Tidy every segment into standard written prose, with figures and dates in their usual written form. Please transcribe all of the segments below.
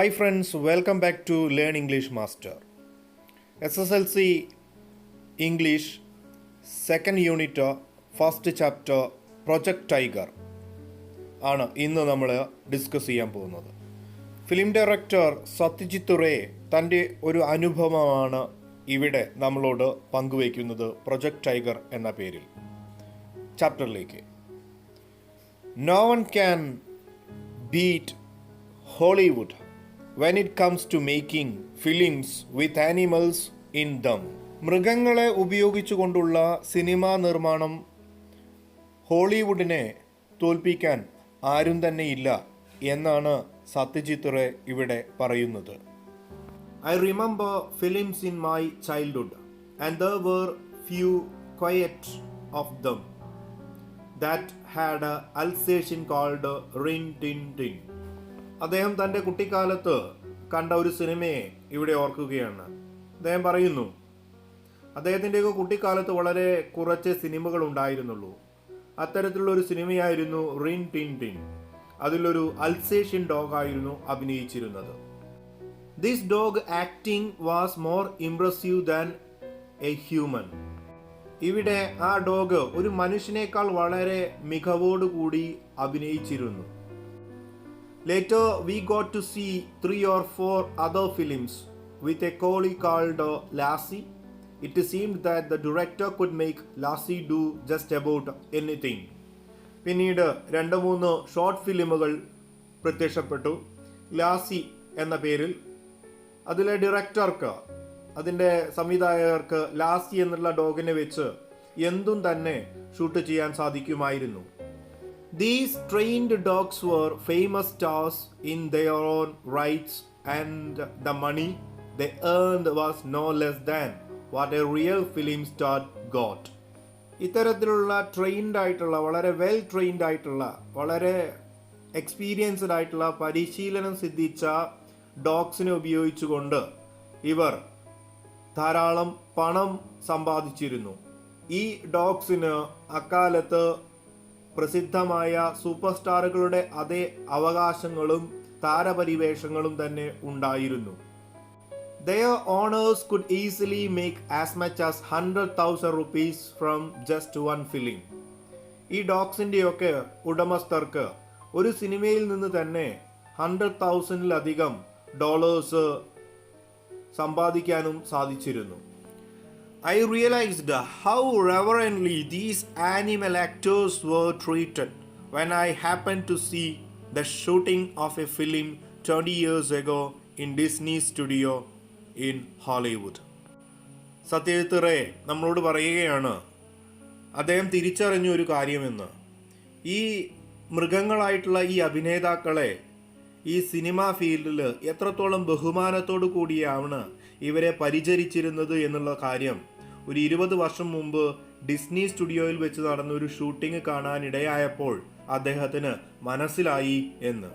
Hi friends, welcome back to Learn English Master. SSLC English second unit first chapter Project Tiger ആണ് ഇന്ന് നമ്മൾ discuss ചെയ്യാൻ പോകുന്നത്. Film director Satyajit ray തൻ്റെ ഒരു അനുഭവമാണ് ഇവിടെ നമ്മളോട് പങ്കുവയ്ക്കുന്നത് പ്രൊജക്ട് ടൈഗർ എന്ന പേരിൽ. ചാപ്റ്ററിലേക്ക്. No one can beat Hollywood when it comes to making films with animals in them. മൃഗങ്ങളെ ഉപയോഗിച്ചുകൊണ്ടുള്ള സിനിമാ നിർമ്മാണം ഹോളിവുഡിനെ തോൽപ്പിക്കാൻ ആരും തന്നെ ഇല്ല എന്നാണ് സത്യജിത്ത് റേ ഇവിടെ പറയുന്നത്. I remember films in my childhood and there were few quiet of them that had a Alsatian called Rin Tin Tin. അദ്ദേഹം തൻ്റെ കുട്ടിക്കാലത്ത് കണ്ട ഒരു സിനിമയെ ഇവിടെ ഓർക്കുകയാണ്. അദ്ദേഹം പറയുന്നു, അദ്ദേഹത്തിൻ്റെയൊക്കെ കുട്ടിക്കാലത്ത് വളരെ കുറച്ച് സിനിമകൾ ഉണ്ടായിരുന്നുള്ളൂ. അത്തരത്തിലുള്ള ഒരു സിനിമയായിരുന്നു റിൻ ടിൻ ടിൻ. അതിലൊരു അൽസേഷ്യൻ ഡോഗ് ആയിരുന്നു അഭിനയിച്ചിരുന്നത്. This dog acting was more impressive than a human. ഇവിടെ ആ ഡോഗ് ഒരു മനുഷ്യനേക്കാൾ വളരെ മികവോടുകൂടി അഭിനയിച്ചിരുന്നു. Later we got to see 3 or 4 other films with a collie called Lassie. It seemed that the director could make Lassie do just about anything. പിന്നീട് 2-3 short ഫിലിമുകൾ പ്രത്യക്ഷപ്പെട്ടു ലാസി എന്ന പേരിൽ. അതിലെ ഡയറക്ടർക്ക്, അതിൻ്റെ സംവിധായകർക്ക് ലാസി എന്നുള്ള ഡോഗിനെ വെച്ച് എന്തും തന്നെ ഷൂട്ട് ചെയ്യാൻ സാധിക്കുമായിരുന്നു. These trained dogs were famous stars in their own rights and the money they earned was no less than what a real film star got. ഇത്തരത്തിലുള്ള ട്രെയിൻഡ് ആയിട്ടുള്ള, വളരെ വെൽ ട്രെയിൻഡ് ആയിട്ടുള്ള, വളരെ എക്സ്പീരിയൻസ്ഡ് ആയിട്ടുള്ള, പരിശീലനം സിദ്ധിച്ച ഡോഗ്സിനെ ഉപയോഗിച്ചുകൊണ്ട് ഇവർ ധാരാളം പണം സമ്പാദിച്ചിരുന്നു. ഈ ഡോഗ്സിന് അക്കാലത്ത് പ്രസിദ്ധമായ സൂപ്പർ സ്റ്റാറുകളുടെ അതേ അവകാശങ്ങളും താരപരിവേഷങ്ങളും തന്നെ ഉണ്ടായിരുന്നു. Their owners could easily make as much as 100,000 rupees from just one film. ഈ ഡോഗ്സിൻ്റെയൊക്കെ ഉടമസ്ഥർക്ക് ഒരു സിനിമയിൽ നിന്ന് തന്നെ 100,000-ലധികം ഡോളേഴ്സ് സമ്പാദിക്കാനും സാധിച്ചിരുന്നു. I realized how reverently these animal actors were treated when I happened to see the shooting of a film 20 years ago in Disney studio in Hollywood. Satyajit Ray നമ്മളോട് പറയുകയാണ്, അദ്ദേഹം തിരിച്ചറിഞ്ഞ ഒരു കാര്യമെന്ന്. ഈ മൃഗങ്ങളായിട്ടുള്ള ഈ അഭിനേതാക്കളെ ഈ സിനിമാ ഫീൽഡിൽ എത്രത്തോളം ബഹുമാനത്തോടു കൂടിയാണ് ഇവരെ പരിചരിച്ചിരുന്നത് എന്നുള്ള കാര്യം ഒരു 20 വർഷം മുമ്പ് ഡിസ്നി സ്റ്റുഡിയോയിൽ വെച്ച് നടന്ന ഒരു ഷൂട്ടിംഗ് കാണാനിടയായപ്പോൾ അദ്ദേഹത്തിന് മനസ്സിലായി എന്ന്.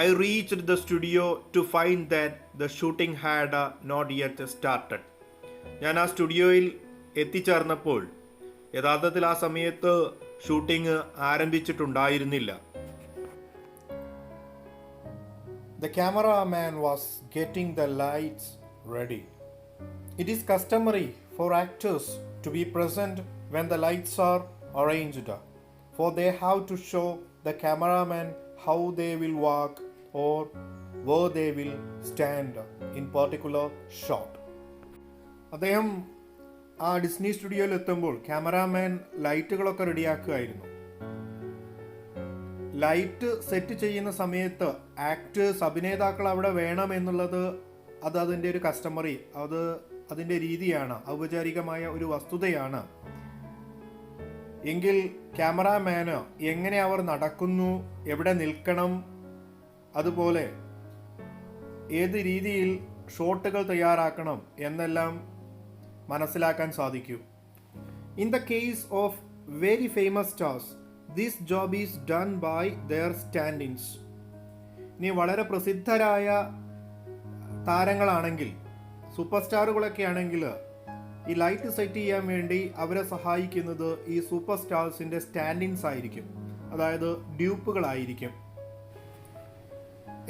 I reached the studio to find that the shooting had not yet started. ഞാൻ ആ സ്റ്റുഡിയോയിൽ എത്തിച്ചേർന്നപ്പോൾ യഥാർത്ഥത്തിൽ ആ സമയത്ത് shooting ആരംഭിച്ചിട്ടുണ്ടായിരുന്നില്ല. The cameraman was getting the lights ready. It is customary for actors to be present when the lights are arranged, for they have to show the cameraman how they will walk or where they will stand in particular shot. അദ്ദേഹം ആ Disney സ്റ്റുഡിയോയിൽ എത്തുമ്പോൾ cameraman ലൈറ്റുകളൊക്കെ റെഡിയാക്കുകയായിരുന്നു. Light set ചെയ്യുന്ന സമയത്ത് actors, അഭിനേതാക്കൾ അവിടെ വേണം എന്നുള്ളത് അതിൻ്റെ ഒരു കസ്റ്റമറി, അതിൻ്റെ രീതിയാണ്, ഔപചാരികമായ ഒരു വസ്തുതയാണ്. എങ്കിൽ ക്യാമറാമാന് എങ്ങനെ അവർ നടക്കുന്നു, എവിടെ നിൽക്കണം, അതുപോലെ ഏത് രീതിയിൽ ഷോട്ടുകൾ തയ്യാറാക്കണം എന്നെല്ലാം മനസ്സിലാക്കാൻ സാധിക്കും. In the case of very famous stars this job is done by their stand-ins. ഇനി വളരെ പ്രസിദ്ധരായ താരങ്ങളാണെങ്കിൽ, സൂപ്പർ സ്റ്റാറുകളൊക്കെ ആണെങ്കിൽ ഈ ലൈറ്റ് സെറ്റ് ചെയ്യാൻ വേണ്ടി അവരെ സഹായിക്കുന്നത് ഈ സൂപ്പർ സ്റ്റാർസിൻ്റെ സ്റ്റാൻഡിൻസ് ആയിരിക്കും, അതായത് ഡ്യൂപ്പുകളായിരിക്കും.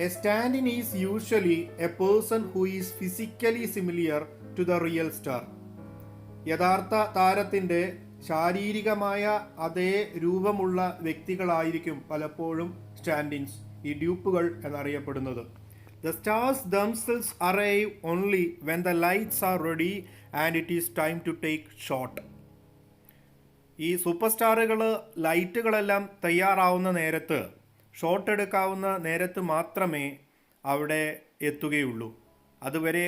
A stand in is usually a person who is physically similar to the real star. യഥാർത്ഥ താരത്തിൻ്റെ ശാരീരികമായ അതേ രൂപമുള്ള വ്യക്തികളായിരിക്കും പലപ്പോഴും സ്റ്റാൻഡിൻസ്, ഈ ഡ്യൂപ്പുകൾ എന്നറിയപ്പെടുന്നത്. The stars themselves arrive only when the lights are ready and it is time to take shot. ഈ super സ്റ്റാറുകൾ ലൈറ്റുകളെല്ലാം തയ്യാറാവുന്ന നേരത്ത്, shot എടുക്കാവുന്ന നേരത്ത് മാത്രമേ അവിടെ എത്തുകയുള്ളൂ. അതുവരെ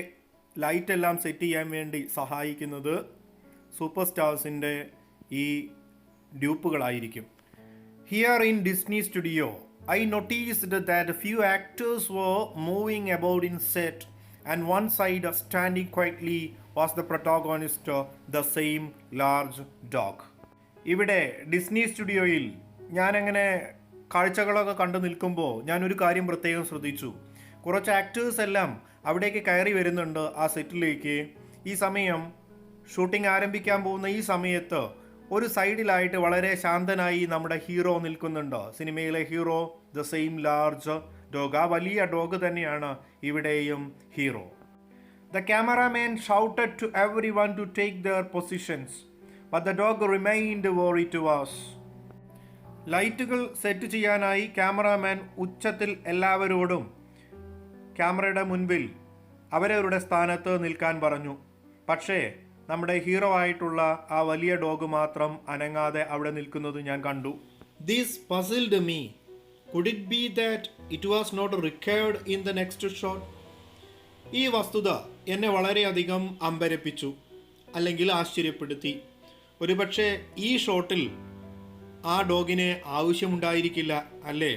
ലൈറ്റെല്ലാം സെറ്റ് ചെയ്യാൻ വേണ്ടി സഹായിക്കുന്നത് സൂപ്പർ സ്റ്റാർസിൻ്റെ ഈ ഡ്യൂപ്പുകളായിരിക്കും. Here in Disney studio I noticed that a few actors were moving about in set, and one side standing quietly was the protagonist, the same large dog. ഇവിടെ ഡിസ്നി സ്റ്റുഡിയോയിൽ ഞാനങ്ങനെ കാഴ്ചകളൊക്കെ കണ്ടു നിൽക്കുമ്പോൾ ഞാനൊരു കാര്യം പ്രത്യേകം ശ്രദ്ധിച്ചു. കുറച്ച് ആക്ടേഴ്സ് എല്ലാം അവിടേക്ക് കയറി വരുന്നുണ്ട് ആ സെറ്റിലേക്ക്. ഈ സമയം ഷൂട്ടിംഗ് ആരംഭിക്കാൻ പോകുന്ന ഈ സമയത്ത് ഒരു സൈഡിലായിട്ട് വളരെ ശാന്തനായി നമ്മുടെ ഹീറോ നിൽക്കുന്നുണ്ട്. സിനിമയിലെ hero, the same large dog, ആ വലിയ ഡോഗ് തന്നെയാണ് ഇവിടെയും hero. The cameraman shouted to everyone to take their positions, but the dog remained where it was. ലൈറ്റുകൾ സെറ്റ് ചെയ്യാനായി ക്യാമറാമാൻ ഉച്ചത്തിൽ എല്ലാവരോടും ക്യാമറയുടെ മുൻപിൽ അവരവരുടെ സ്ഥാനത്ത് നിൽക്കാൻ പറഞ്ഞു. പക്ഷേ നമ്മുടെ ഹീറോ ആയിട്ടുള്ള ആ വലിയ ഡോഗ് മാത്രം അനങ്ങാതെ അവിടെ നിൽക്കുന്നത് ഞാൻ കണ്ടു. This puzzled me. Could it be that it was not required in the next shot? ഈ വസ്തുത എന്നെ വളരെയധികം അമ്പരപ്പിച്ചു, അല്ലെങ്കിൽ ആശ്ചര്യപ്പെടുത്തി. ഒരുപക്ഷെ ഈ ഷോട്ടിൽ ആ ഡോഗിന് ആവശ്യമുണ്ടായിരിക്കില്ല, അല്ലേ?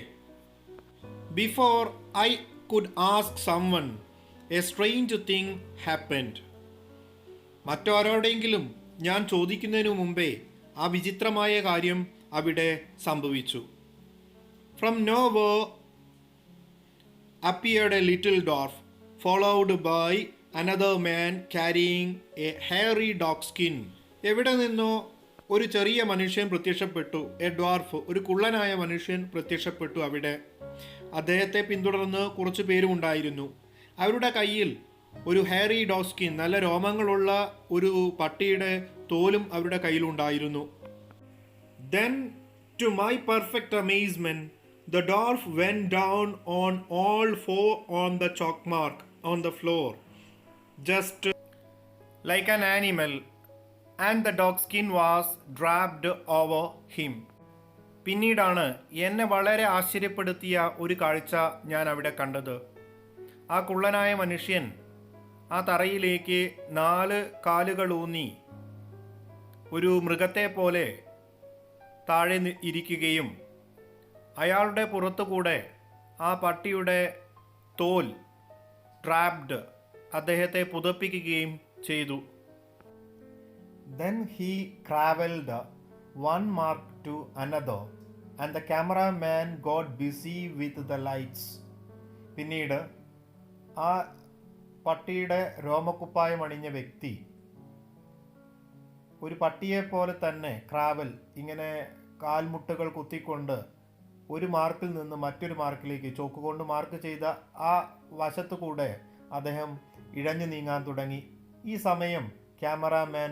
Before I could ask someone, a strange thing happened. മറ്റാരോടെങ്കിലും ഞാൻ ചോദിക്കുന്നതിനു മുമ്പേ ആ വിചിത്രമായ കാര്യം അവിടെ സംഭവിച്ചു. From nowhere appeared a little dwarf, followed by another man carrying a hairy dog skin. എവിടെ നിന്നോ ഒരു ചെറിയ മനുഷ്യൻ പ്രത്യക്ഷപ്പെട്ടു. എ ഡ്വാർഫ്, ഒരു കുള്ളനായ മനുഷ്യൻ പ്രത്യക്ഷപ്പെട്ടു അവിടെ. അദ്ദേഹത്തെ പിന്തുടർന്ന് കുറച്ച് പേരും ഉണ്ടായിരുന്നു. അവരുടെ കയ്യിൽ ഒരു ഹെയറി ഡോഗ് സ്കിൻ, നല്ല രോമങ്ങളുള്ള ഒരു പട്ടിയുടെ തോലും അവരുടെ കയ്യിലുണ്ടായിരുന്നു. Then, to my perfect amazement, the dwarf went down on all four on the chalk mark on the floor, just like an animal, and the dog skin was draped over him. പിന്നീടാണ് എന്നെ വളരെ ആശ്ചര്യപ്പെടുത്തിയ ഒരു കാഴ്ച ഞാൻ അവിടെ കണ്ടത്. ആ കുള്ളനായ മനുഷ്യൻ ആ തറയിലേക്ക് 4 കാലുകളൂന്നി ഒരു മൃഗത്തെ പോലെ താഴെ ഇരിക്കുകയും അയാളുടെ പുറത്തുകൂടെ ആ പട്ടിയുടെ തോൽ ട്രാപ്ഡ് അദ്ദേഹത്തെ പുതപ്പിക്കുകയും ചെയ്തു. Then he traveled one mark to another and the cameraman got busy with the lights. പിന്നീട് ആ പട്ടിയുടെ രോമക്കുപ്പായം അണിഞ്ഞ വ്യക്തി ഒരു പട്ടിയെപ്പോലെ തന്നെ ക്രാവൽ, ഇങ്ങനെ കാൽമുട്ടുകൾ കുത്തിക്കൊണ്ട് ഒരു മാർക്കിൽ നിന്ന് മറ്റൊരു മാർക്കിലേക്ക് ചോക്കുകൊണ്ട് മാർക്ക് ചെയ്ത ആ വശത്തു കൂടെ അദ്ദേഹം ഇഴഞ്ഞു നീങ്ങാൻ തുടങ്ങി. ഈ സമയം ക്യാമറാമാൻ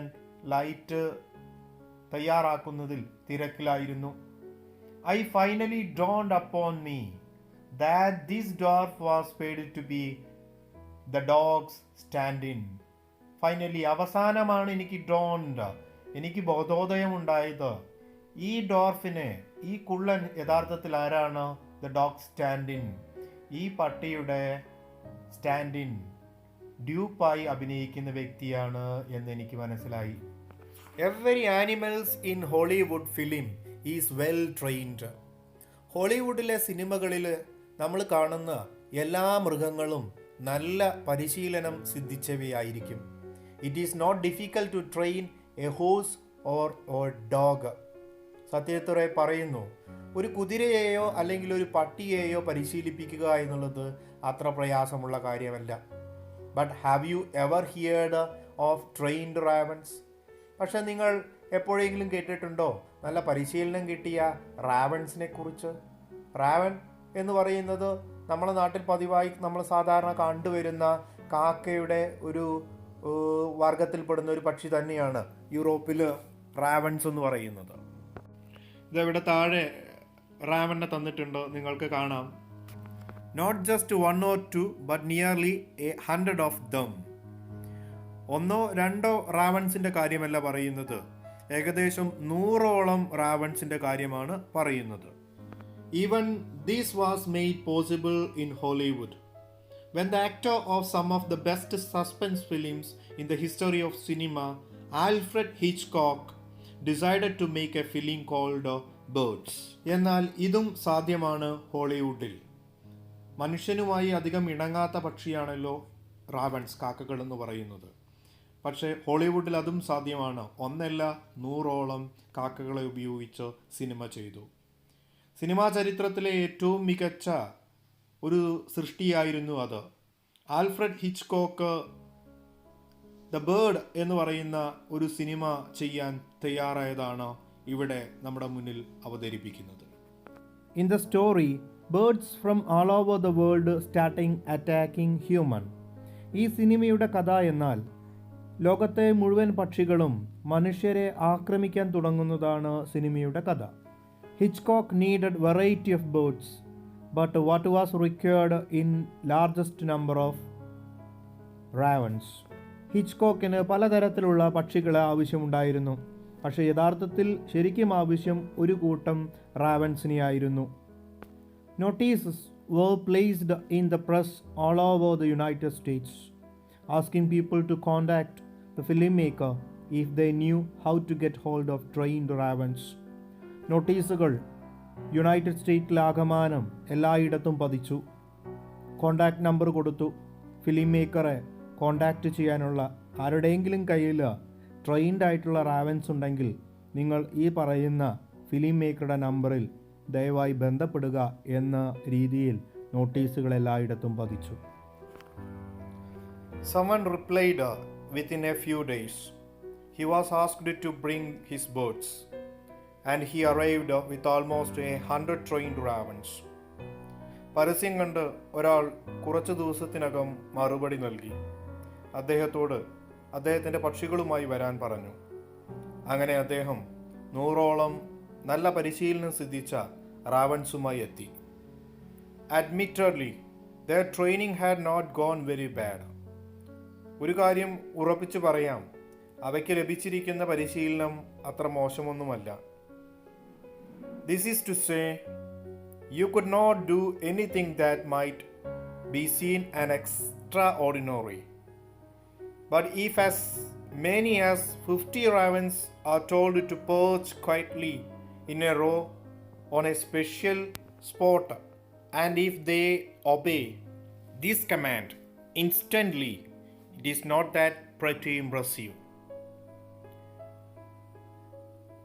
ലൈറ്റ് തയ്യാറാക്കുന്നതിൽ തിരക്കിലായിരുന്നു. I finally dawned upon me that this dwarf was paid to be the dog's stand-in. Finally, അവസാനമാണ് എനിക്ക് ബോധോദയം ഉണ്ടായത്. ഈ ഡോർഫിന്, ഈ കുള്ളൻ യഥാർത്ഥത്തിൽ ആരാണ്? ദ ഡോഗ് സ്റ്റാൻഡിൻ, ഈ പട്ടിയുടെ സ്റ്റാൻഡിൻ, ഡ്യൂപ്പായി അഭിനയിക്കുന്ന വ്യക്തിയാണ് എന്ന് എനിക്ക് മനസ്സിലായി. Every animals in Hollywood film is well trained. ഹോളിവുഡിലെ സിനിമകളിൽ നമ്മൾ കാണുന്ന എല്ലാ മൃഗങ്ങളും നല്ല പരിശീലനം സിദ്ധിച്ചവയായിരിക്കും. It is not difficult to train a horse or dog. സത്യത്തിറെ പറയുന്നു, ഒരു കുതിരയെയോ അല്ലെങ്കിൽ ഒരു പട്ടിയെയോ പരിശീലിപ്പിക്കുക എന്നുള്ളത് അത്ര പ്രയാസമുള്ള കാര്യമല്ല. But have you ever heard of trained ravens? പക്ഷെ നിങ്ങൾ എപ്പോഴെങ്കിലും കേട്ടിട്ടുണ്ടോ നല്ല പരിശീലനം കിട്ടിയ റാവൻസിനെ കുറിച്ച്? റാവൻ എന്ന് പറയുന്നത് നമ്മുടെ നാട്ടിൽ പതിവായി നമ്മൾ സാധാരണ കണ്ടുവരുന്ന കാക്കയുടെ ഒരു വർഗത്തിൽപ്പെടുന്ന ഒരു പക്ഷി തന്നെയാണ് യൂറോപ്പിൽ റാവൻസ് എന്ന് പറയുന്നത്. ഇതെവിടെ താഴെ റാവനെ തന്നിട്ടുണ്ടോ നിങ്ങൾക്ക് കാണാം. Not just 1 or 2 but nearly 100 of them. 1 or 2 റാവൻസിൻ്റെ കാര്യമല്ല പറയുന്നത്, ഏകദേശം 100ഓളം റാവൻസിൻ്റെ കാര്യമാണ് പറയുന്നത്. Even this was made possible in Hollywood when the actor of some of the best suspense films in the history of cinema, Alfred Hitchcock, decided to make a film called Birds. എന്നാൽ ഇതും സാധ്യമാണ് ഹോളിവുഡിൽ. മനുഷ്യനുമായി അധികം ഇണങ്ങാത്ത പക്ഷിയാണല്ലോ ravens, കാക്കകൾ എന്ന് പറയുന്നത്. പക്ഷേ ഹോളിവുഡിൽ അതും സാധ്യമാണ്. 100ഓളം കാക്കകളെ ഉപയോഗിച്ച് സിനിമ ചെയ്തു. സിനിമാ ചരിത്രത്തിലെ ഏറ്റവും മികച്ച ഒരു സൃഷ്ടിയായിരുന്നു അത്. ആൽഫ്രഡ് ഹിച്ച്കോക്ക് ദ ബേർഡ് എന്ന് പറയുന്ന ഒരു സിനിമ ചെയ്യാൻ തയ്യാറായതാണ് ഇവിടെ നമ്മുടെ മുന്നിൽ അവതരിപ്പിക്കുന്നത്. In the story, birds from all over the world starting attacking human. ഈ സിനിമയുടെ കഥ എന്നാൽ ലോകത്തെ മുഴുവൻ പക്ഷികളും മനുഷ്യരെ ആക്രമിക്കാൻ തുടങ്ങുന്നതാണ് സിനിമയുടെ കഥ. Hitchcock needed variety of birds, but what was required in largest number of ravens. ഹിച്ച്കോക്കിന് പലതരത്തിലുള്ള പക്ഷികളെ ആവശ്യമുണ്ടായിരുന്നു. പക്ഷേ യഥാർത്ഥത്തിൽ ശരിക്കും ആവശ്യം ഒരു കൂട്ടം റാവൻസിനെയായിരുന്നു. Notices were placed in the press all over the United States, asking people to contact the filmmaker if they knew how to get hold of trained ravens. നോട്ടീസുകൾ യുണൈറ്റഡ് സ്റ്റേറ്റിലാകമാനം എല്ലായിടത്തും പതിച്ചു. കോണ്ടാക്ട് നമ്പർ കൊടുത്തു. ഫിലിം മേക്കറെ കോണ്ടാക്റ്റ് ചെയ്യാനുള്ള ആരുടെയെങ്കിലും കയ്യിൽ ട്രെയിൻഡ് ആയിട്ടുള്ള റാവൻസ് ഉണ്ടെങ്കിൽ നിങ്ങൾ ഈ പറയുന്ന ഫിലിം മേക്കറുടെ നമ്പറിൽ ദയവായി ബന്ധപ്പെടുക എന്ന രീതിയിൽ നോട്ടീസുകൾ എല്ലായിടത്തും പതിച്ചു. Someone replied within a few days. He was asked to bring his birds. And he arrived with almost 100 trained ravens. പരസ്യം കണ്ട് ഒരാൾ കുറച്ച് ദിവസത്തിനകം മറുപടി നൽകി. അദ്ദേഹത്തോട് അദ്ദേഹത്തിൻ്റെ പക്ഷികളുമായി വരാൻ പറഞ്ഞു. അങ്ങനെ അദ്ദേഹം 100ഓളം നല്ല പരിശീലനം സിദ്ധിച്ച റാവൻസുമായി എത്തി. Admittedly, their training had not gone very bad. ഒരു കാര്യം ഉറപ്പിച്ചു പറയാം, അവയ്ക്ക് ലഭിച്ചിരിക്കുന്ന പരിശീലനം അത്ര മോശമൊന്നുമല്ല. This is to say, you could not do anything that might be seen as extraordinary. But if as many as 50 ravens are told to perch quietly in a row on a special spot, and if they obey this command instantly, it is not that pretty impressive.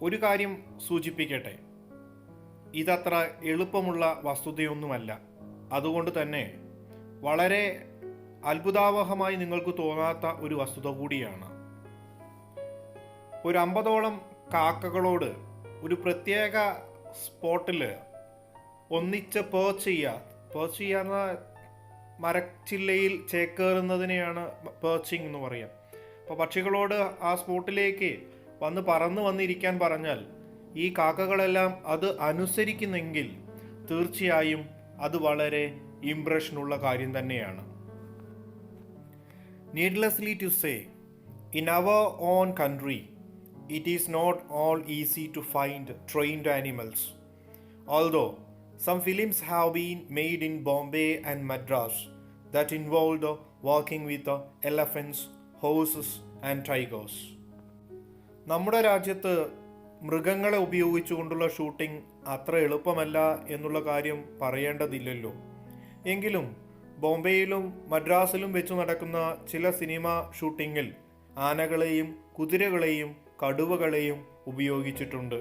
ഒരു കാര്യം സൂചിപ്പിക്കട്ടെ, ഇതത്ര എളുപ്പമുള്ള വസ്തുതയൊന്നുമല്ല. അതുകൊണ്ട് തന്നെ വളരെ അത്ഭുതാവഹമായി നിങ്ങൾക്ക് തോന്നാത്ത ഒരു വസ്തുത കൂടിയാണ്. ഒരു 50ഓളം കാക്കകളോട് ഒരു പ്രത്യേക സ്പോട്ടിൽ ഒന്നിച്ച് പേർച്ച് ചെയ്യുക മരച്ചില്ലയിൽ ചേക്കേറുന്നതിനെയാണ് പേർച്ചിങ് എന്ന് പറയാം. അപ്പോൾ പക്ഷികളോട് ആ സ്പോട്ടിലേക്ക് പറന്ന് വന്നിരിക്കാൻ പറഞ്ഞാൽ ഈ കാക്കകളെല്ലാം അത് അനുസരിക്കുന്നെങ്കിൽ തീർച്ചയായും അത് വളരെ ഇംപ്രഷനുള്ള കാര്യം തന്നെയാണ്. Needlessly to say, in our own country, it is not all easy to find trained animals. Although some films have been made in Bombay and Madras that involved working with elephants, horses and tigers. നമ്മുടെ രാജ്യത്ത് മൃഗങ്ങളെ ഉപയോഗിച്ചുകൊണ്ടുള്ള shooting അത്ര എളുപ്പമല്ല എന്നുള്ള കാര്യം പറയേണ്ടതില്ലല്ലോ. എങ്കിലും ബോംബെയിലും മദ്രാസിലും വെച്ച് നടക്കുന്ന ചില സിനിമ ഷൂട്ടിങ്ങിൽ ആനകളെയും കുതിരകളെയും കടുവകളെയും ഉപയോഗിച്ചിട്ടുണ്ട്.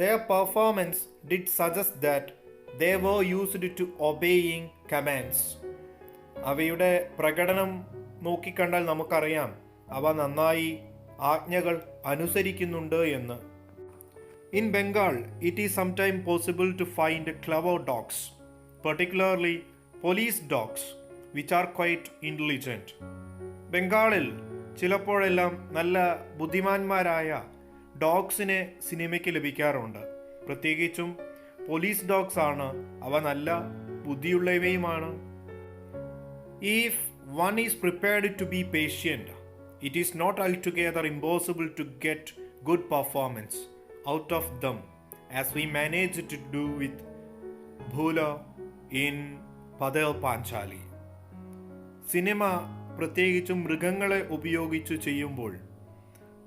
Their performance did suggest that they were used to obeying commands. അവയുടെ പ്രകടനം നോക്കിക്കണ്ടാൽ നമുക്കറിയാം അവ നന്നായി ആജ്ഞകൾ അനുസരിക്കുന്നുണ്ട് എന്ന്. In Bengal, it is sometimes possible to find clever dogs particularly police dogs, which are quite intelligent. ബംഗാളിൽ ചിലപ്പോഴെല്ലാം നല്ല ബുദ്ധിമാന്മാരായ ഡോഗ്സിനെ സിനിമയ്ക്ക് ലഭിക്കാറുണ്ട്. പ്രത്യേകിച്ചും പോലീസ് ഡോഗ്സ് ആണ്. അവ നല്ല ബുദ്ധിയുള്ളവയുമാണ്. If one is prepared to be patient, it is not altogether impossible to get good performance out of them, as we managed to do with Bhula in Padel Panchali. Cinema പ്രത്യേകിച്ചും മൃഗങ്ങളെ ഉപയോഗിച്ച് ചെയ്യുമ്പോൾ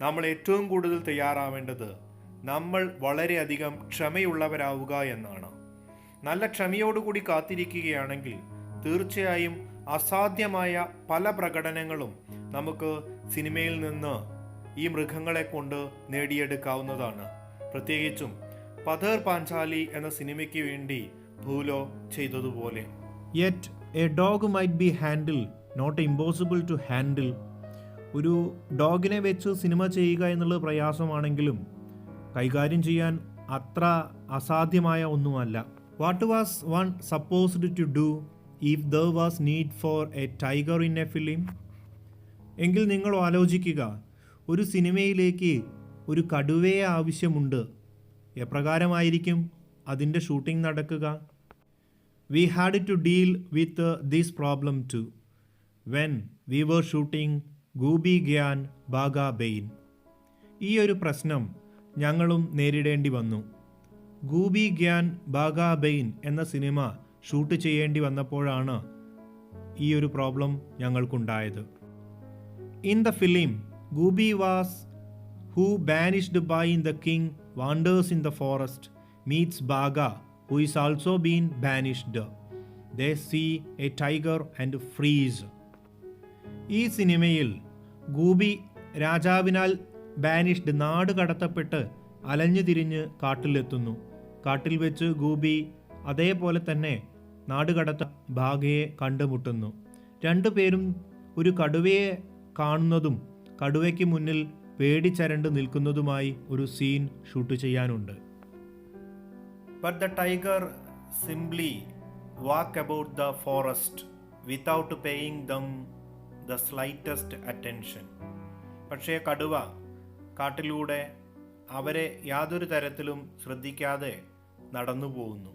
നമ്മൾ ഏറ്റവും കൂടുതൽ തയ്യാറാവേണ്ടത് നമ്മൾ വളരെയധികം ക്ഷമയുള്ളവരാവുക എന്നാണ്. നല്ല ക്ഷമയോടുകൂടി കാത്തിരിക്കുകയാണെങ്കിൽ തീർച്ചയായും അസാധ്യമായ പല പ്രകടനങ്ങളും നമുക്ക് സിനിമയിൽ നിന്ന് ഈ മൃഗങ്ങളെ കൊണ്ട് നേടിയെടുക്കാവുന്നതാണ്. പ്രത്യേകിച്ചും പഥേർ പാഞ്ചാലി എന്ന സിനിമയ്ക്ക് വേണ്ടി ഭൂലോ ചെയ്തതുപോലെ. Yet a dog might be handle, not impossible to handle. ഒരു ഡോഗിനെ വെച്ച് സിനിമ ചെയ്യുക എന്നുള്ളത് പ്രയാസമാണെങ്കിലും കൈകാര്യം ചെയ്യാൻ അത്ര അസാധ്യമായ ഒന്നുമല്ല. What was one supposed to do if there was need for a tiger in a film? എങ്കിൽ നിങ്ങൾ ആലോചിക്കുക, ഒരു സിനിമയിലേക്ക് ഒരു കടുവയെ ആവശ്യമുണ്ട്. എപ്രകാരമായിരിക്കും അതിൻ്റെ ഷൂട്ടിംഗ് നടക്കുക? We had to deal with this problem too when we were shooting Goopy Gyne Bagha Byne. ഈ ഒരു പ്രശ്നം ഞങ്ങളും നേരിടേണ്ടി വന്നു. ഗൂബി ഗ്യാൻ ബാഗ ബെയിൻ എന്ന സിനിമ ഷൂട്ട് ചെയ്യേണ്ടി വന്നപ്പോഴാണ് ഈ ഒരു പ്രോബ്ലം ഞങ്ങൾക്കുണ്ടായത്. In the film Goopy was who banished by the king wanders in the forest meets Bagha who is also been banished. They see a tiger and freeze. ഈ സിനിമയിൽ ഗൂബി രാജാവിനാൽ ബാനിഷ്ഡ്, നാട് കടത്തപ്പെട്ട് അലഞ്ഞു തിരിഞ്ഞ് കാട്ടിലെത്തുന്നു. കാട്ടിൽ വെച്ച് ഗൂബി അതേപോലെ തന്നെ നാടുകടത്ത ബാഗയെ കണ്ടുമുട്ടുന്നു. രണ്ടുപേരും ഒരു കടുവയെ കാണുന്നതും കടുവയ്ക്ക് മുന്നിൽ പേടിച്ചരണ്ട് നിൽക്കുന്നതുമായി ഒരു സീൻ ഷൂട്ട് ചെയ്യാനുണ്ട്. But the tiger simply walk about the forest without paying them the slightest attention. പക്ഷേ കടുവ കാട്ടിലൂടെ അവരെ യാതൊരു തരത്തിലും ശ്രദ്ധിക്കാതെ നടന്നു പോകുന്നു.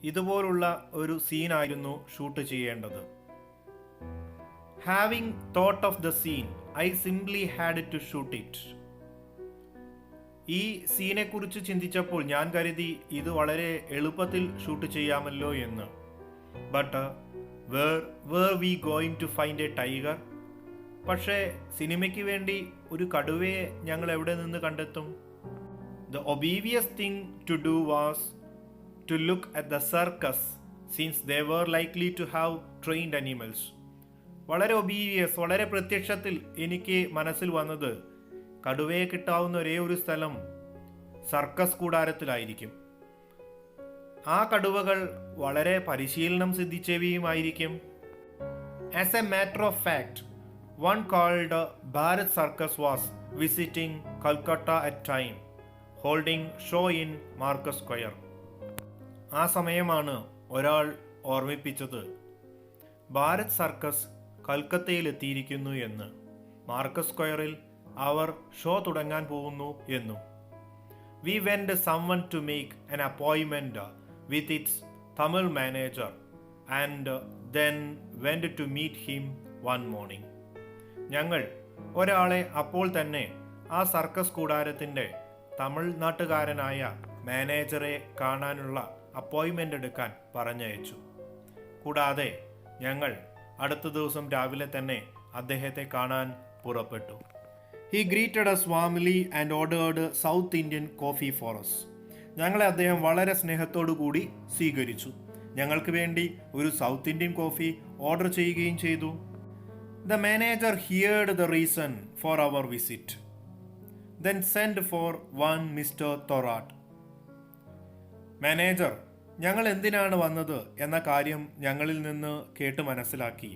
ഇതുപോലുള്ള ഒരു സീനായിരുന്നു ഷൂട്ട് ചെയ്യേണ്ടത്. Having thought of the scene, I simply had to shoot it. ഈ സീനെ കുറിച്ച് ചിന്തിച്ചപ്പോൾ ഞാൻ കരുതി ഇത് വളരെ എളുപ്പത്തിൽ ഷൂട്ട് ചെയ്യാമല്ലോ എന്ന്. But where we going to find a tiger? പക്ഷേ സിനിമയ്ക്ക് വേണ്ടി ഒരു കടുവയെ ഞങ്ങൾ എവിടെ നിന്ന് കണ്ടെത്തും? The obvious thing to do was to look at the circus since they were likely to have trained animals. വളരെ ഒബീവിയസ്, വളരെ പ്രത്യക്ഷത്തിൽ എനിക്ക് മനസ്സിൽ വന്നത് കടുവയെ കിട്ടാവുന്ന ഒരേ ഒരു സ്ഥലം സർക്കസ് കൂടാരത്തിലായിരിക്കും. ആ കടുവകൾ വളരെ പരിശീലനം സിദ്ധിച്ചവയുമായിരിക്കും. As a matter of fact, one called Bharat Circus was visiting Calcutta at time, holding show in Marcus Square. ആ സമയമാണ് ഒരാൾ ഓർമ്മിപ്പിച്ചത് ഭാരത് സർക്കസ് കൽക്കത്തയിലെത്തിയിരിക്കുന്നു എന്ന്. മാർക്കസ് സ്ക്വയറിൽ അവർ ഷോ തുടങ്ങാൻ പോകുന്നു എന്നും. We went someone to make an appointment with its Tamil manager and then went to meet him one morning. ഞങ്ങൾ ഒരാളെ അപ്പോൾ തന്നെ ആ സർക്കസ് കൂടാരത്തിൻ്റെ തമിഴ്നാട്ടുകാരനായ മാനേജറെ കാണാനുള്ള അപ്പോയിൻമെൻ്റ് എടുക്കാൻ പറഞ്ഞയച്ചു. കൂടാതെ ഞങ്ങൾ അടുത്ത ദിവസം രാവിലെ തന്നെ അദ്ദേഹത്തെ കാണാൻ പുറപ്പെട്ടു. He greeted us warmly and ordered south Indian coffee for us. ഞങ്ങളെ അദ്ദേഹം വളരെ സ്നേഹത്തോടു കൂടി സ്വീകരിച്ചു. ഞങ്ങൾക്ക് വേണ്ടി ഒരു സൗത്ത് ഇന്ത്യൻ കോഫി ഓർഡർ ചെയ്യുകയും ചെയ്തു. The manager heard the reason for our visit, then sent for one Mr. Thorat. Manager ഞങ്ങൾ എന്തിനാണ് വന്നത് എന്ന കാര്യം ഞങ്ങളിൽ നിന്ന് കേട്ട് മനസ്സിലാക്കി.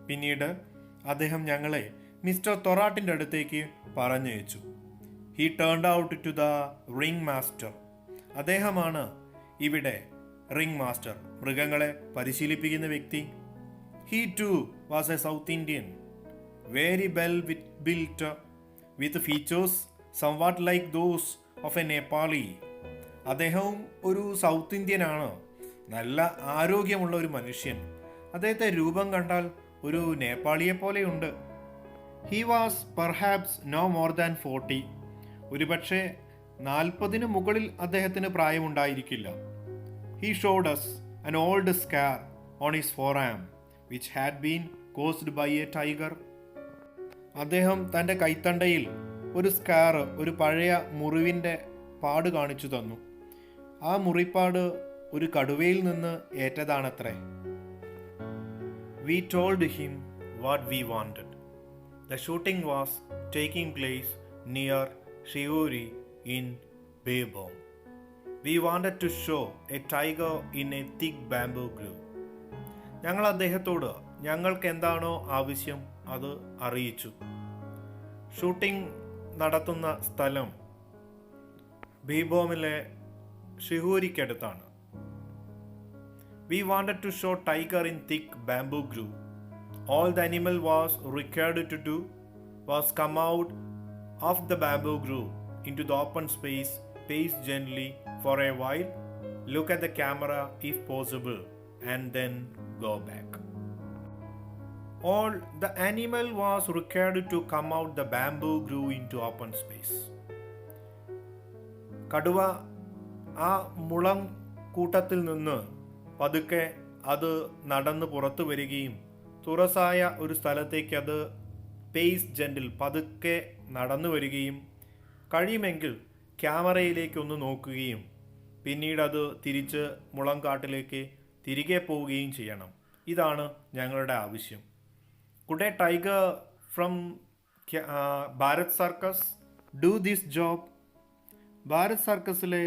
പിന്നീട് അദ്ദേഹം ഞങ്ങളെ മിസ്റ്റർ തൊറാട്ടിൻ്റെ അടുത്തേക്ക് പറഞ്ഞയച്ചു. He turned out to the ring master. അദ്ദേഹമാണ് ഇവിടെ റിംഗ് മാസ്റ്റർ, മൃഗങ്ങളെ പരിശീലിപ്പിക്കുന്ന വ്യക്തി. He too was a south Indian, very well built, with features somewhat like those of a Nepali. അദ്ദേഹവും ഒരു സൗത്ത് ഇന്ത്യനാണ്, നല്ല ആരോഗ്യമുള്ള ഒരു മനുഷ്യൻ. അദ്ദേഹത്തെ രൂപം കണ്ടാൽ ഒരു നേപ്പാളിയെ പോലെയുണ്ട്. He was perhaps no more than 40. ഒരുപക്ഷെ 40 മുകളിൽ അദ്ദേഹത്തിന് പ്രായമുണ്ടായിരിക്കില്ല. He showed us an old scar on his forearm which had been caused by a tiger. അദ്ദേഹം തൻ്റെ കൈത്തണ്ടയിൽ ഒരു സ്കാർ, ഒരു പഴയ മുറിവിൻ്റെ പാട് കാണിച്ചു തന്നു. ആ മുറിപ്പാട് ഒരു കടുവയിൽ നിന്ന് ഏറ്റതാണത്രേ. We told him what we wanted. The shooting was taking place near Shiuri in Beibong. We wanted to show a tiger in a thick bamboo grove. ഞങ്ങൾ അദ്ദേഹത്തോട് ഞങ്ങൾക്ക് എന്താണോ ആവശ്യം അത് അറിയിച്ചു. ഷൂട്ടിംഗ് നടത്തുന്ന സ്ഥലം ബീബോമിലെ ഷിഹൂരിക്കടുത്താണ്. We wanted to show tiger in thick bamboo grove. All the animal was required to do was come out of the bamboo grove into the open space, pace gently for a while, look at the camera if possible, and then go back. All the animal was required to come out the bamboo grove into open space. കടുവ ആ മുളം കൂട്ടത്തിൽ നിന്ന് പതുക്കെ അത് നടന്ന് പുറത്തു വരികയും തുറസായ ഒരു സ്ഥലത്തേക്ക് അത് പേസ് ജെന്റിൽ പതുക്കെ നടന്നു വരികയും കഴിയുമെങ്കിൽ ക്യാമറയിലേക്കൊന്ന് നോക്കുകയും പിന്നീട് അത് തിരിച്ച് മുളംകാട്ടിലേക്ക് തിരികെ പോവുകയും ചെയ്യണം. ഇതാണ് ഞങ്ങളുടെ ആവശ്യം. Could a tiger from Bharat circus do this job? Bharat സർക്കസിലെ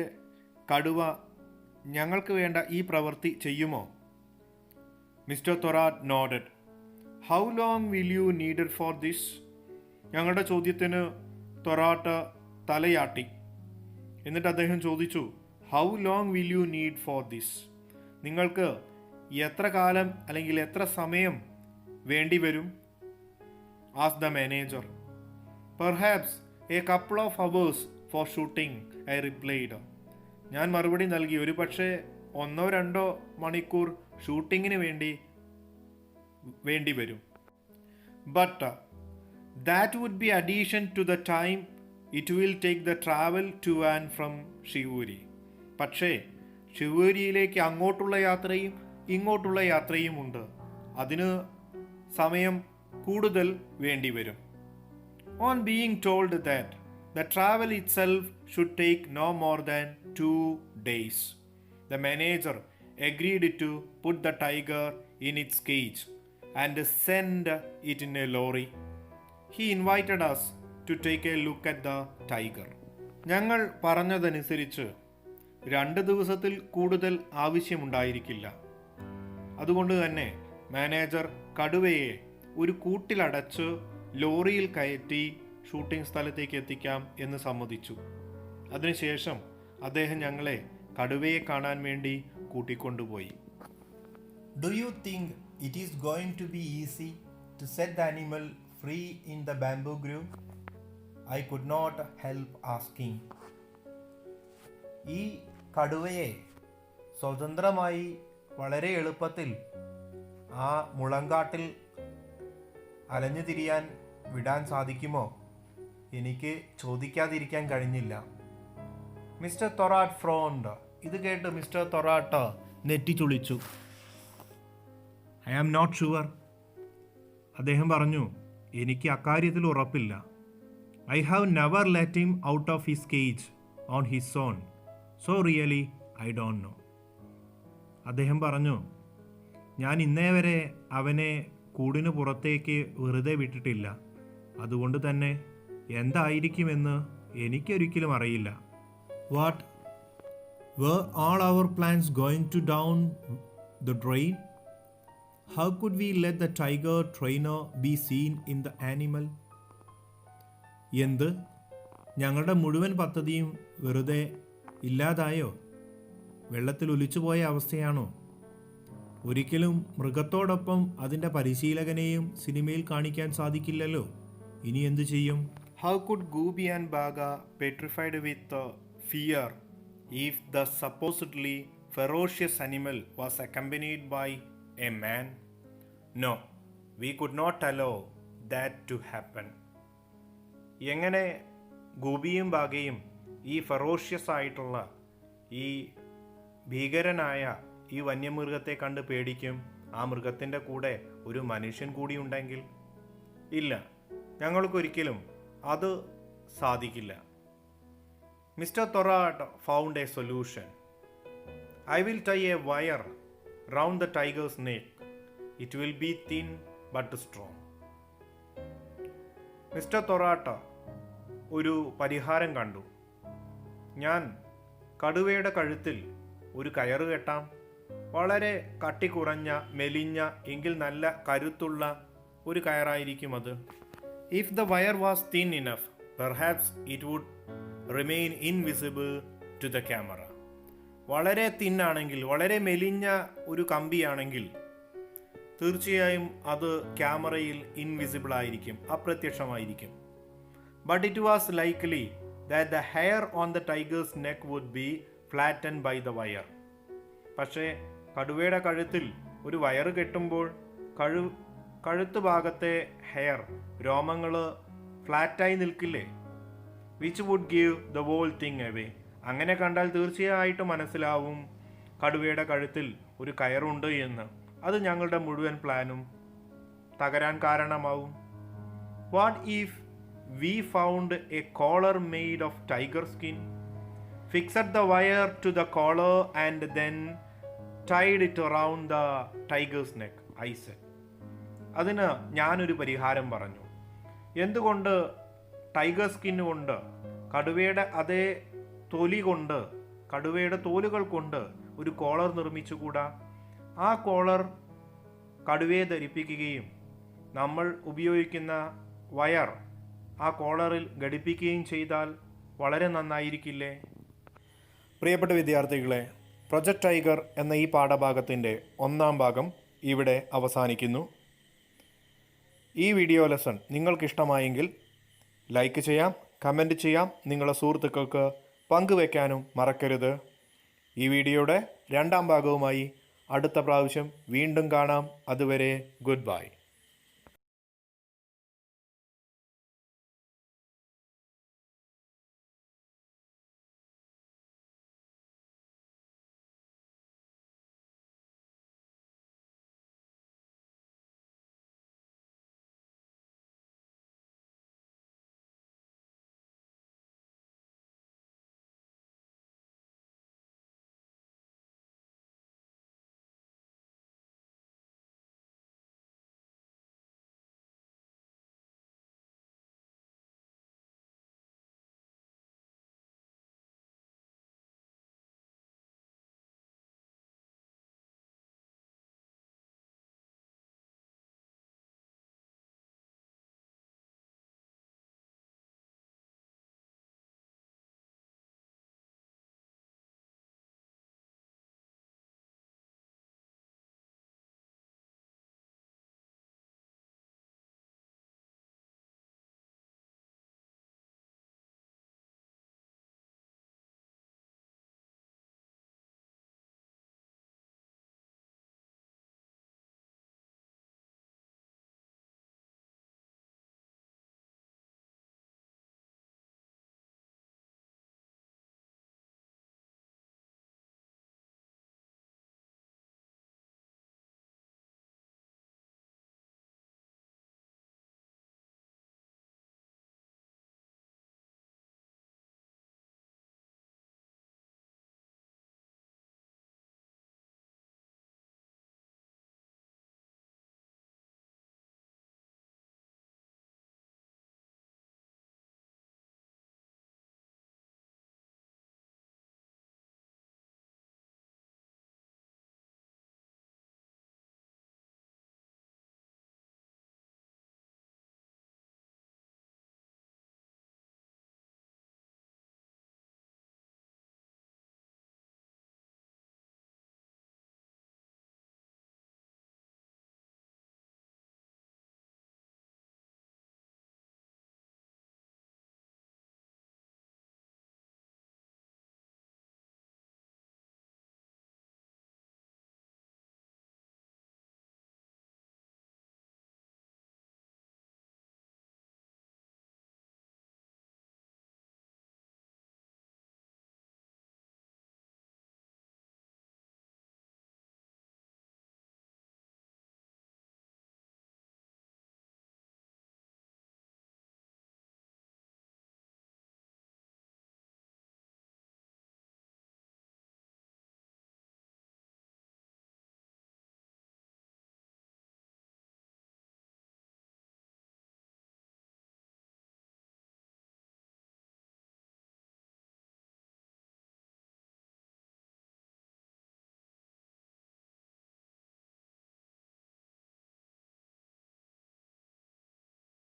കടുവ ഞങ്ങൾക്ക് വേണ്ട ഈ പ്രവൃത്തി ചെയ്യുമോ? Mister Thorat nodded. How long will you needed for this? ഞങ്ങളുടെ ചോദ്യത്തിന് തൊറാട്ട് തലയാട്ടി. എന്നിട്ട് അദ്ദേഹം ചോദിച്ചു, how long will you need for this? നിങ്ങൾക്ക് എത്ര കാലം അല്ലെങ്കിൽ എത്ര സമയം വേണ്ടി വരും? Ask the manager. Perhaps a couple of hours for shooting, I replied. ഞാൻ മറുപടി നൽകി, ഒരു പക്ഷേ 1-2 മണിക്കൂർ ഷൂട്ടിങ്ങിന് വേണ്ടി വരും. But that would be addition to the time it will take the travel to and from Shivuri. പക്ഷേ ഷിവൂരിയിലേക്ക് അങ്ങോട്ടുള്ള യാത്രയും ഇങ്ങോട്ടുള്ള യാത്രയും ഉണ്ട്. അതിന് സമയം കൂടുതൽ വേണ്ടിവരും. On being told that the travel itself should take no more than 2 days, the manager agreed to put the tiger in its cage and send it in a lorry. He invited us to take a look at the tiger. ഞങ്ങൾ പറഞ്ഞതനുസരിച്ച് 2 ദിവസത്തിൽ കൂടുതൽ ആവശ്യമുണ്ടായിരിക്കില്ല. അതുകൊണ്ട് തന്നെ manager കടുവയെ ഒരു കൂട്ടിലടച്ച് ലോറിയിൽ കയറ്റി ഷൂട്ടിംഗ് സ്ഥലത്തേക്ക് എത്തിക്കാം എന്ന് സമ്മതിച്ചു. അതിനുശേഷം അദ്ദേഹം ഞങ്ങളെ കടുവയെ കാണാൻ വേണ്ടി കൂട്ടിക്കൊണ്ടുപോയി. Do you think it is going to be easy to set the animal free in the bamboo grove? I could not help asking. ഈ കടുവയെ സ്വതന്ത്രമായി വളരെ എളുപ്പത്തിൽ ആ മുളങ്കാട്ടിൽ അലഞ്ഞു തിരിയാൻ വിടാൻ സാധിക്കുമോ? എനിക്ക് ചോദിക്കാതിരിക്കാൻ കഴിഞ്ഞില്ല. Mister Thorat frowned. ഇത് കേട്ട് മിസ്റ്റർ തൊറാട്ട് നെറ്റിച്ചുളിച്ചു. I am not sure. അദ്ദേഹം പറഞ്ഞു, എനിക്ക് അക്കാര്യത്തിൽ ഉറപ്പില്ല. I have never let him out of his cage on his own, so really I don't know. അദ്ദേഹം പറഞ്ഞു, ഞാൻ ഇന്നേ വരെ അവനെ കൂടിന് പുറത്തേക്ക് വെറുതെ വിട്ടിട്ടില്ല. അതുകൊണ്ട് തന്നെ എന്തായിരിക്കുമെന്ന് എനിക്കൊരിക്കലും അറിയില്ല. What were all our plans going to down the drain? How could we let the tiger trainer be seen in the animal? എന്ത്, ഞങ്ങളുടെ മുഴുവൻ പദ്ധതിയും വെറുതെ ഇല്ലാതായോ? വെള്ളത്തിൽ ഒലിച്ചുപോയ അവസ്ഥയാണോ? ഒരിക്കലും മൃഗത്തോടൊപ്പം അതിൻ്റെ പരിശീലകനെയും സിനിമയിൽ കാണിക്കാൻ സാധിക്കില്ലല്ലോ. ഇനി എന്തു ചെയ്യും? How could Goopy and Bagha petrified with fear if the supposedly ferocious animal was accompanied by a man? No, we could not allow that to happen. എങ്ങനെ ഗൂബിയും ബാഗയും ഈ ഫെറോഷ്യസ് ആയിട്ടുള്ള ഈ ഭീകരനായ ഈ വന്യമൃഗത്തെ കണ്ട് പേടിക്കും? ആ മൃഗത്തിൻ്റെ കൂടെ ഒരു മനുഷ്യൻ കൂടി ഉണ്ടെങ്കിൽ? ഇല്ല, ഞങ്ങൾക്കൊരിക്കലും അത് സാധിക്കില്ല. Mister Thorat found a solution. I will tie a wire round the tiger's neck. It will be thin but strong. Mister Thorat ഒരു പരിഹാരം കണ്ടു. ഞാൻ കടുവയുടെ കഴുത്തിൽ ഒരു കയറ് കെട്ടാം. വളരെ കട്ടി കുറഞ്ഞ, മെലിഞ്ഞ, എങ്കിൽ നല്ല കരുത്തുള്ള ഒരു കയറായിരിക്കും അത്. If the wire was thin enough, perhaps it would remain invisible to the camera. വളരെ തിന്നാണെങ്കിൽ, വളരെ മെലിഞ്ഞ ഒരു കമ്പിയാണെങ്കിൽ തീർച്ചയായും അത് ക്യാമറയിൽ ഇൻവിസിബിൾ ആയിരിക്കും, അപ്രത്യക്ഷമായിരിക്കും. But it was likely that the hair on the tiger's neck would be flattened by the wire. പക്ഷേ കടുവയുടെ കഴുത്തിൽ ഒരു വയറ് കെട്ടുമ്പോൾ കഴുത്ത് ഭാഗത്തെ ഹെയർ, രോമങ്ങൾ ഫ്ലാറ്റായി നിൽക്കില്ലേ? Which would give the whole thing away. അങ്ങനെ കണ്ടാൽ തീർച്ചയായിട്ടും മനസ്സിലാവും കടുവയുടെ കഴുത്തിൽ ഒരു കയറുണ്ട് എന്ന്. അത് ഞങ്ങളുടെ മുഴുവൻ പ്ലാനും തകരാൻ കാരണമാവും. What if we found a collar made of tiger skin, fixed the wire to the collar and then tied it around the tiger's neck, I said. അതിന് ഞാനൊരു പരിഹാരം പറഞ്ഞു. എന്തുകൊണ്ട് ടൈഗർ സ്കിൻ കൊണ്ട്, കടുവയുടെ അതേ തൊലി കൊണ്ട്, കടുവയുടെ തോലുകൾ കൊണ്ട് ഒരു കോളർ നിർമ്മിച്ചുകൂടാ? ആ കോളർ കടുവയെ ധരിപ്പിക്കുകയും നമ്മൾ ഉപയോഗിക്കുന്ന വയർ ആ കോളറിൽ ഘടിപ്പിക്കുകയും ചെയ്താൽ വളരെ നന്നായിരിക്കില്ലേ? പ്രിയപ്പെട്ട വിദ്യാർത്ഥികളെ, പ്രൊജക്റ്റ് ടൈഗർ എന്ന ഈ പാഠഭാഗത്തിൻ്റെ 1-ാം ഭാഗം ഇവിടെ അവസാനിക്കുന്നു. ഈ വീഡിയോ ലെസൺ നിങ്ങൾക്കിഷ്ടമായെങ്കിൽ ലൈക്ക് ചെയ്യാം, കമൻറ്റ് ചെയ്യാം, നിങ്ങളുടെ സുഹൃത്തുക്കൾക്ക് പങ്കുവെക്കാനും മറക്കരുത്. ഈ വീഡിയോയുടെ 2-ാം ഭാഗവുമായി അടുത്ത പ്രാവശ്യം വീണ്ടും കാണാം. അതുവരെ ഗുഡ് ബൈ.